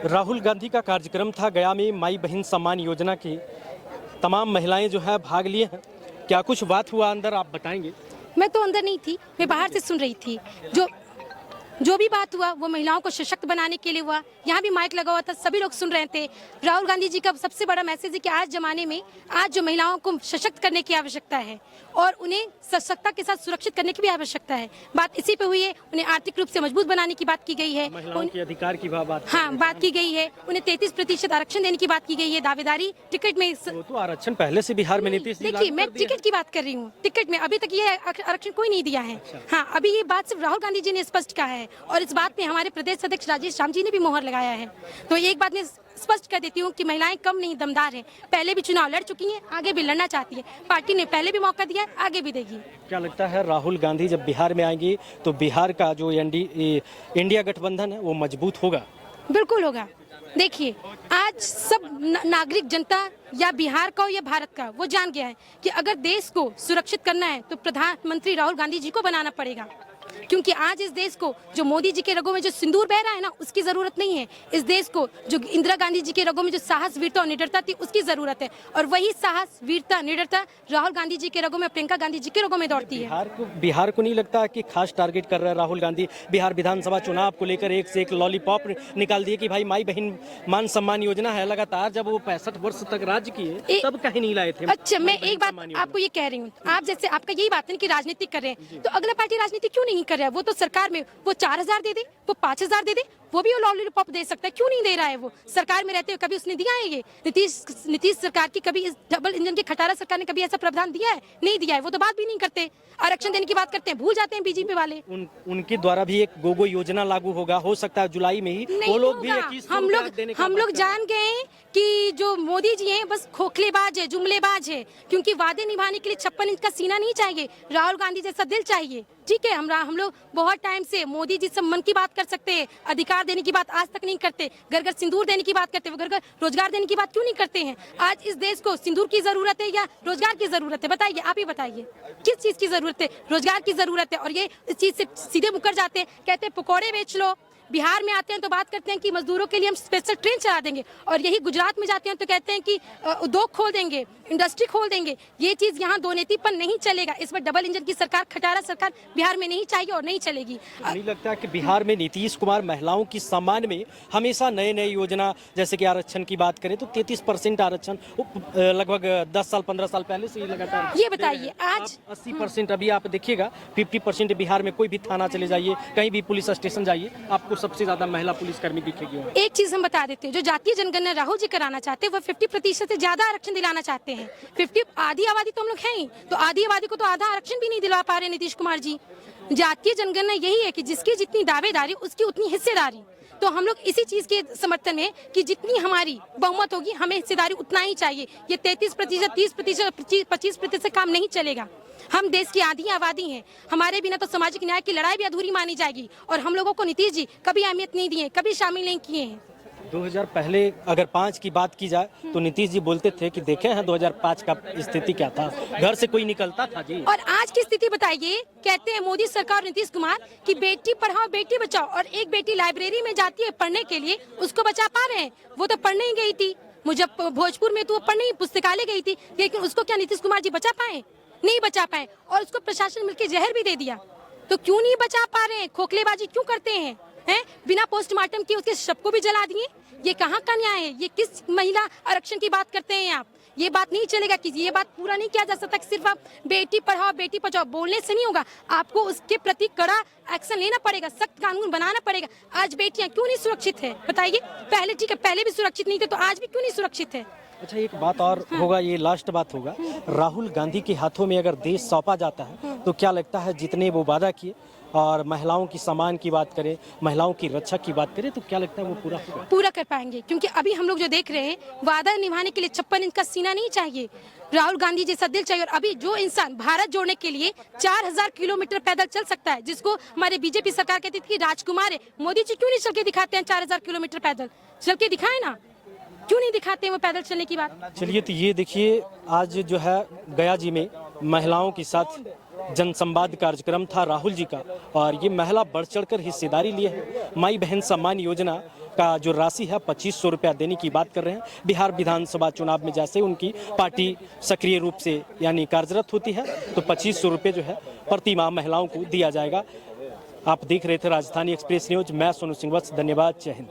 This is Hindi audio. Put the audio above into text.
राहुल गांधी का कार्यक्रम था गया में, माई बहन सम्मान योजना की तमाम महिलाएं जो है भाग लिए हैं। क्या कुछ बात हुआ अंदर, आप बताएंगे? मैं तो अंदर नहीं थी, मैं बाहर से सुन रही थी। जो भी बात हुआ वो महिलाओं को सशक्त बनाने के लिए हुआ। यहाँ भी माइक लगा हुआ था, सभी लोग सुन रहे थे। राहुल गांधी जी का सबसे बड़ा मैसेज है कि आज जमाने में आज जो महिलाओं को सशक्त करने की आवश्यकता है और उन्हें सशक्तता के साथ सुरक्षित करने की भी आवश्यकता है। बात इसी पे हुई है। उन्हें आर्थिक रूप से मजबूत बनाने की बात की गई है, महिलाओं के अधिकार की बात बात की गई है। उन्हें 33% आरक्षण देने की बात की गई है। दावेदारी टिकट में वो तो आरक्षण पहले से बिहार में नीतीश जी देखिए, मैं टिकट की बात कर रही हूँ। टिकट में अभी तक ये आरक्षण कोई नहीं दिया है। हाँ, अभी ये बात सिर्फ राहुल गांधी जी ने स्पष्ट कहा है और इस बात में हमारे प्रदेश अध्यक्ष राजेश श्याम जी ने भी मोहर लगाया है। तो एक बात मैं स्पष्ट कर देती हूँ कि महिलाएं कम नहीं, दमदार हैं। पहले भी चुनाव लड़ चुकी हैं, आगे भी लड़ना चाहती है। पार्टी ने पहले भी मौका दिया है, आगे भी देगी। क्या लगता है राहुल गांधी जब बिहार में आएंगी तो बिहार का जो इंडिया गठबंधन है वो मजबूत होगा? बिल्कुल होगा। देखिए, आज सब नागरिक जनता या बिहार का हो या भारत का, वो जान गया है कि अगर देश को सुरक्षित करना है तो प्रधानमंत्री राहुल गांधी जी को बनाना पड़ेगा। क्योंकि आज इस देश को जो मोदी जी के रगों में जो सिंदूर बह रहा है ना, उसकी जरूरत नहीं है। इस देश को जो इंदिरा गांधी जी के रगों में जो साहस, वीरता और निडरता थी, उसकी जरूरत है। और वही साहस, वीरता, निडरता राहुल गांधी जी के रगों में, प्रियंका गांधी जी के रगों में दौड़ती है। बिहार को नहीं लगता कि खास टारगेट कर रहे हैं राहुल गांधी? बिहार विधानसभा चुनाव को लेकर एक से एक लॉलीपॉप निकाल दिए कि भाई माई बहन मान सम्मान योजना है। लगातार जब वो 65 वर्ष तक राज्य किए तब कहीं नहीं लाए थे। अच्छा, मैं एक बात आपको ये कह रही हूँ, आप जैसे आपका यही बात है कि राजनीति कर रहे हैं, तो अगला पार्टी राजनीति क्यों नहीं कर रहा है? वो तो सरकार में वो 4000 दे दे, वो 5000 दे दे, वो भी लॉलीपॉप दे सकता है। क्यों नहीं दे रहा है? वो सरकार में रहते हुए कभी उसने दिया है? ये नीतीश सरकार की कभी, इस डबल इंजन की खटारा सरकार ने कभी ऐसा प्रावधान दिया है? नहीं दिया है। वो तो बात भी नहीं करते। आरक्षण देने की बात करते हैं, भूल जाते हैं बीजेपी वाले। उनके द्वारा भी एक गोगो योजना लागू होगा, हो सकता है जुलाई में ही। वो लोग भी हम लोग जान गए कि जो मोदी जी हैं बस खोखलेबाज है, जुमलेबाज है। क्योंकि वादे निभाने के लिए 56 इंच का सीना नहीं चाहिए, राहुल गांधी जैसा दिल चाहिए। ठीक है, हम लोग बहुत टाइम से मोदी जी से मन की बात कर सकते हैं, अधिकार देने की बात आज तक नहीं करते। घर घर सिंदूर देने की बात करते, वो घर घर रोजगार देने की बात क्यों नहीं करते हैं? आज इस देश को सिंदूर की जरूरत है या रोजगार की जरूरत है? बताइए, आप ही बताइए, किस चीज की जरूरत है? रोजगार की जरूरत है। और ये इस चीज से सीधे मुकर जाते हैं, कहते हैं पकौड़े बेच लो। बिहार में आते हैं तो बात करते हैं कि मजदूरों के लिए हम स्पेशल ट्रेन चला देंगे, और यही गुजरात में जाते हैं तो कहते हैं कि उद्योग खोल देंगे, इंडस्ट्री खोल देंगे। ये चीज यहाँ दो नीति पर नहीं चलेगा। इस पर डबल इंजन की सरकार, खटारा सरकार बिहार में नहीं चाहिए और नहीं चलेगी। नहीं लगता कि बिहार में नीतीश कुमार महिलाओं की सम्मान में हमेशा नए नए योजना, जैसे कि आरक्षण की बात करें तो 33% आरक्षण लगभग 10 साल 15 साल पहले से ही लगातार। ये बताइए, आज 80%, अभी आप देखिएगा 50% बिहार में। कोई भी थाना चले जाइए, कहीं भी पुलिस स्टेशन जाइए, आपको सबसे ज्यादा महिला पुलिसकर्मी दिखेगी। एक चीज हम बता देते हैं, जो जातीय जनगणना राहुल जी कराना चाहते हैं वो 50% से ज्यादा आरक्षण दिलाना चाहते हैं। 50 आधी आबादी तो हम लोग हैं ही, तो आधी आबादी को तो आधा आरक्षण भी नहीं दिला पा रहे नीतीश कुमार जी। जातीय जनगणना यही है कि जिसकी जितनी दावेदारी उसकी उतनी हिस्सेदारी। तो हम लोग इसी चीज के समर्थन है कि जितनी हमारी बहुमत होगी हमें हिस्सेदारी उतना ही चाहिए। ये 33%, 30%, 25% से काम नहीं चलेगा। हम देश की आधी आबादी हैं, हमारे बिना तो सामाजिक न्याय की लड़ाई भी अधूरी मानी जाएगी। और हम लोगों को नीतीश जी कभी अहमियत नहीं दी है, कभी शामिल नहीं किए हैं। 2000 पहले अगर 5 की बात की जाए तो नीतीश जी बोलते थे कि देखे हैं 2005 का स्थिति क्या था, घर से कोई निकलता था जी। और आज की स्थिति बताइए। कहते हैं मोदी सरकार, नीतीश कुमार कि बेटी पढ़ाओ बेटी बचाओ, और एक बेटी लाइब्रेरी में जाती है पढ़ने के लिए, उसको बचा पा रहे हैं? वो तो पढ़ने ही गई थी, भोजपुर में तो वो पढ़ने ही पुस्तकालय गई थी, लेकिन उसको क्या नीतीश कुमार जी बचा पाए? नहीं बचा पाए। और उसको प्रशासन मिलकर जहर भी दे दिया। तो क्यों नहीं बचा पा रहे हैं? खोखलेबाजी क्यों करते हैं? बिना पोस्टमार्टम किए उसके शव को भी जला दिए। ये कहाँ का न्याय है? ये किस महिला आरक्षण की बात करते हैं आप? ये बात नहीं चलेगा कि ये बात पूरा नहीं किया जा सकता कि सिर्फ आप बेटी पढ़ाओ बेटी बचाओ बोलने से नहीं होगा। आपको उसके प्रति कड़ा एक्शन लेना पड़ेगा, सख्त कानून बनाना पड़ेगा। आज बेटियां क्यों नहीं सुरक्षित है? बताइए। पहले ठीक है, पहले भी सुरक्षित नहीं थे, तो आज भी क्यों नहीं सुरक्षित है? अच्छा, एक बात और होगा, ये लास्ट बात होगा। राहुल गांधी के हाथों में अगर देश सौंपा जाता है तो क्या लगता है जितने वो वादा किए और महिलाओं की सम्मान की बात करें, महिलाओं की रक्षा की बात करें, तो क्या लगता है वो पूरा कर पाएंगे? क्योंकि अभी हम लोग जो देख रहे हैं, वादा निभाने के लिए 56 इंच का सीना नहीं चाहिए, राहुल गांधी जैसा दिल चाहिए। और अभी जो इंसान भारत जोड़ने के लिए 4000 किलोमीटर पैदल चल सकता है, जिसको हमारे बीजेपी सरकार कहती थी कि राजकुमार है, मोदी जी क्यों नहीं चल के दिखाते हैं? 4000 किलोमीटर पैदल चल के दिखाए ना, क्यों नहीं दिखाते हैं वो पैदल चलने की बात? चलिए, तो ये देखिए, आज जो है गया जी में महिलाओं के साथ जनसंवाद कार्यक्रम था राहुल जी का, और ये महिला बढ़ चढ़कर हिस्सेदारी लिए है। माई बहन सम्मान योजना का जो राशि है 2500 रुपया देने की बात कर रहे हैं। बिहार विधानसभा चुनाव में जैसे उनकी पार्टी सक्रिय रूप से यानी कार्यरत होती है तो 2500 रुपये जो है प्रति माह महिलाओं को दिया जाएगा। आप देख रहे थे राजधानी एक्सप्रेस न्यूज, मैं सोनू सिंह वत्स, धन्यवाद, जय हिंद।